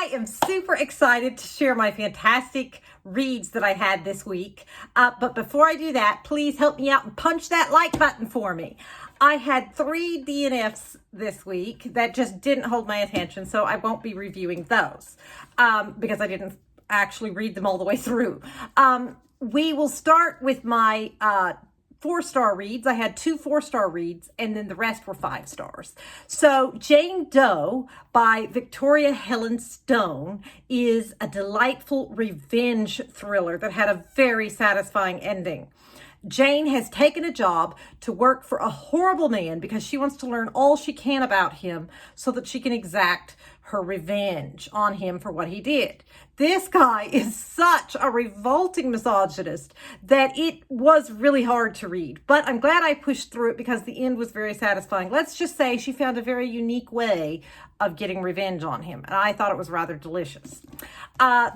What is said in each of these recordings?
I am super excited to share my fantastic reads that I had this week. But before I do that, please help me out and punch that like button for me. I had 3 DNFs this week that just didn't hold my attention, so I won't be reviewing those because I didn't actually read them all the way through. We will start with my 4-star reads. I had 2 4-star reads, and then the rest were 5 stars. So Jane Doe by Victoria Helen Stone is a delightful revenge thriller that had a very satisfying ending. Jane has taken a job to work for a horrible man because she wants to learn all she can about him so that she can exact her revenge on him for what he did. This guy is such a revolting misogynist that it was really hard to read, but I'm glad I pushed through it because the end was very satisfying. Let's just say she found a very unique way of getting revenge on him, and I thought it was rather delicious.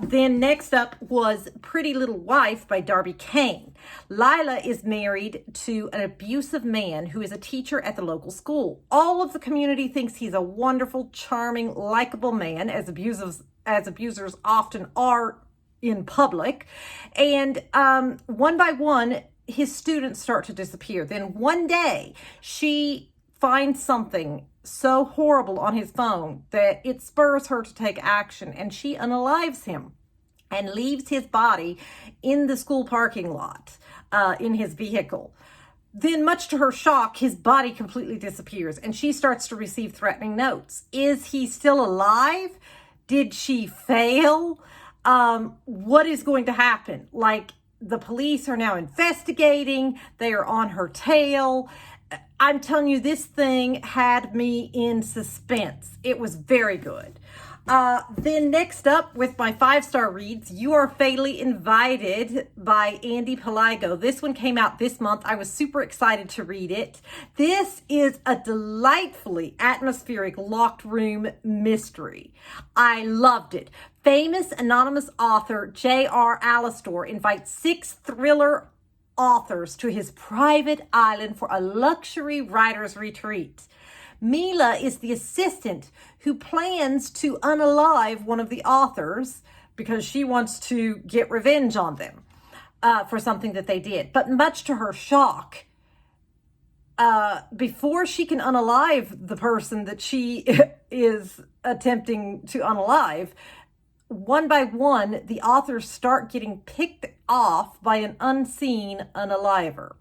Then next up was Pretty Little Wife by Darby Kane. Lila is married to an abusive man who is a teacher at the local school. All of the community thinks he's a wonderful, charming, likable man, as abusers often are in public. And one by one, his students start to disappear. Then one day, she finds something so horrible on his phone that it spurs her to take action, and she unalives him and leaves his body in the school parking lot in his vehicle. Then, much to her shock, his body completely disappears, and she starts to receive threatening notes. Is he still alive? Did she fail? What is going to happen? Like, the police are now investigating. They are on her tail. I'm telling you, this thing had me in suspense. It was very good. Then next up with my 5-star reads, You Are Fatally Invited by Andy Pelago. This one came out this month. I was super excited to read it. This is a delightfully atmospheric locked room mystery. I loved it. Famous anonymous author J.R. Alastor invites 6 thriller authors to his private island for a luxury writer's retreat. Mila is the assistant who plans to unalive one of the authors because she wants to get revenge on them for something that they did. But much to her shock, before she can unalive the person that she is attempting to unalive, one by one, the authors start getting picked off by an unseen unaliver.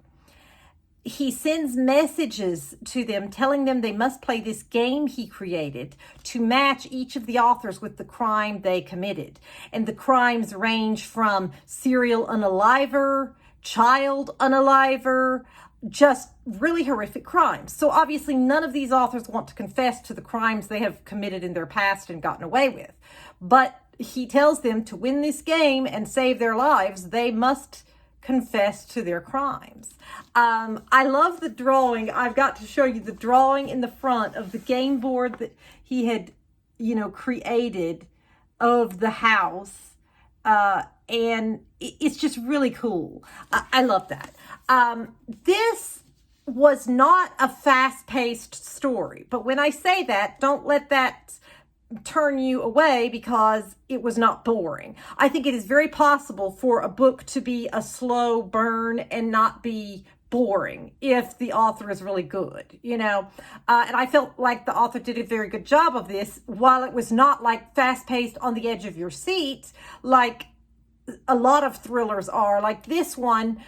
He sends messages to them telling them they must play this game he created to match each of the authors with the crime they committed. And the crimes range from serial unaliver, child unaliver, just really horrific crimes. So obviously none of these authors want to confess to the crimes they have committed in their past and gotten away with. But he tells them to win this game and save their lives, they must confess to their crimes. I love the drawing. I've got to show you the drawing in the front of the game board that he had, created of the house. And it's just really cool. I love that. This was not a fast-paced story, but when I say that, don't let that turn you away because it was not boring. I think it is very possible for a book to be a slow burn and not be boring if the author is really good, and I felt like the author did a very good job of this. While it was not like fast-paced on the edge of your seat like a lot of thrillers are, like this one,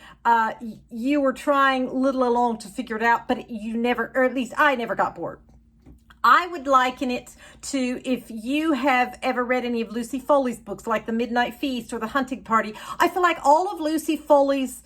you were trying little along to figure it out, but you never, or at least I never got bored. I would liken it to if you have ever read any of Lucy Foley's books, like The Midnight Feast or The Hunting Party. I feel like all of Lucy Foley's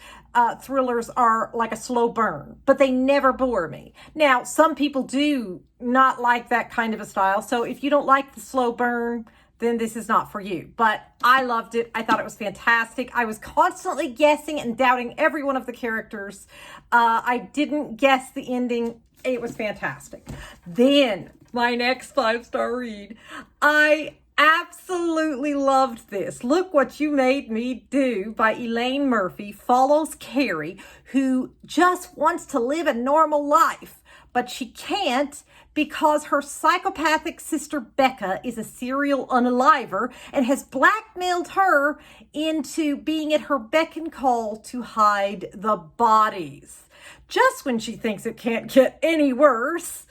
thrillers are like a slow burn, but they never bore me. Now, some people do not like that kind of a style, so if you don't like the slow burn, then this is not for you. But I loved it. I thought it was fantastic. I was constantly guessing and doubting every one of the characters. I didn't guess the ending. It was fantastic. Then my next 5-star read, I absolutely loved this. Look What You Made Me Do by Elaine Murphy follows Carrie, who just wants to live a normal life. but she can't because her psychopathic sister Becca is a serial unaliver and has blackmailed her into being at her beck and call to hide the bodies. Just when she thinks it can't get any worse,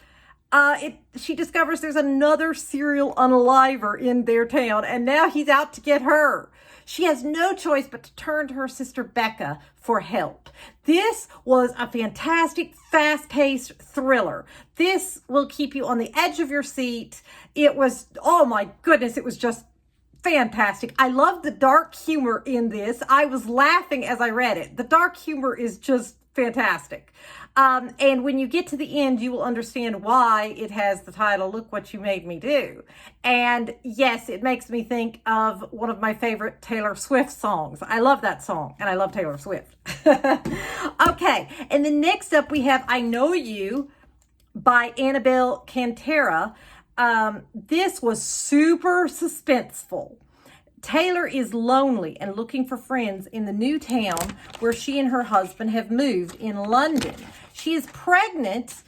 she discovers there's another serial unaliver in their town, and now he's out to get her. She has no choice but to turn to her sister Becca for help. This was a fantastic, fast-paced thriller. This will keep you on the edge of your seat. It was, oh my goodness, it was just fantastic. I love the dark humor in this. I was laughing as I read it. The dark humor is just fantastic. And when you get to the end, you will understand why it has the title, Look What You Made Me Do. And yes, it makes me think of one of my favorite Taylor Swift songs. I love that song, and I love Taylor Swift. Okay, and then next up we have I Know You by Annabelle Cantera. This was super suspenseful. Taylor is lonely and looking for friends in the new town where she and her husband have moved in London. She is pregnant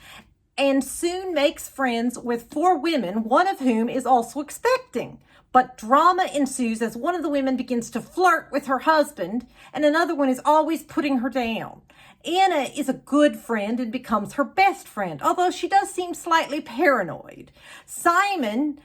and soon makes friends with 4 women, one of whom is also expecting. But drama ensues as one of the women begins to flirt with her husband and another one is always putting her down. Anna is a good friend and becomes her best friend, although she does seem slightly paranoid. Simon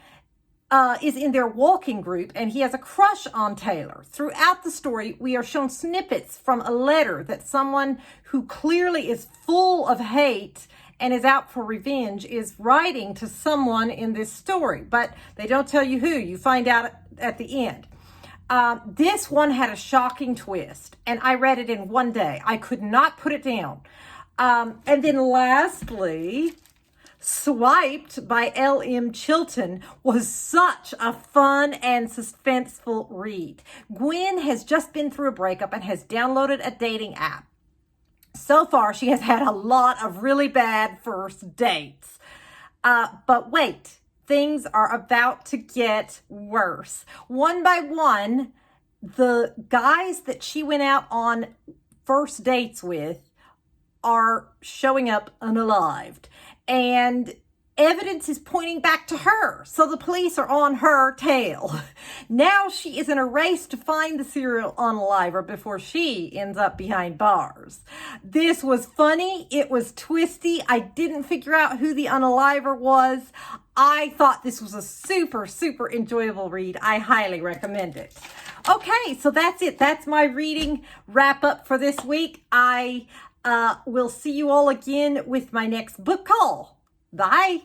is in their walking group and he has a crush on Taylor. Throughout the story, we are shown snippets from a letter that someone who clearly is full of hate and is out for revenge is writing to someone in this story, but they don't tell you who. You find out at the end. This one had a shocking twist, and I read it in one day. I could not put it down. And then lastly, Swiped by L.M. Chilton was such a fun and suspenseful read. Gwen has just been through a breakup and has downloaded a dating app. So far, she has had a lot of really bad first dates. But wait, things are about to get worse. One by one, the guys that she went out on first dates with are showing up unalived. And evidence is pointing back to her. So the police are on her tail. Now she is in a race to find the serial unaliver before she ends up behind bars. This was funny. It was twisty. I didn't figure out who the unaliver was. I thought this was a super, super enjoyable read. I highly recommend it. Okay, so that's it. That's my reading wrap up for this week. I will see you all again with my next book haul. Bye.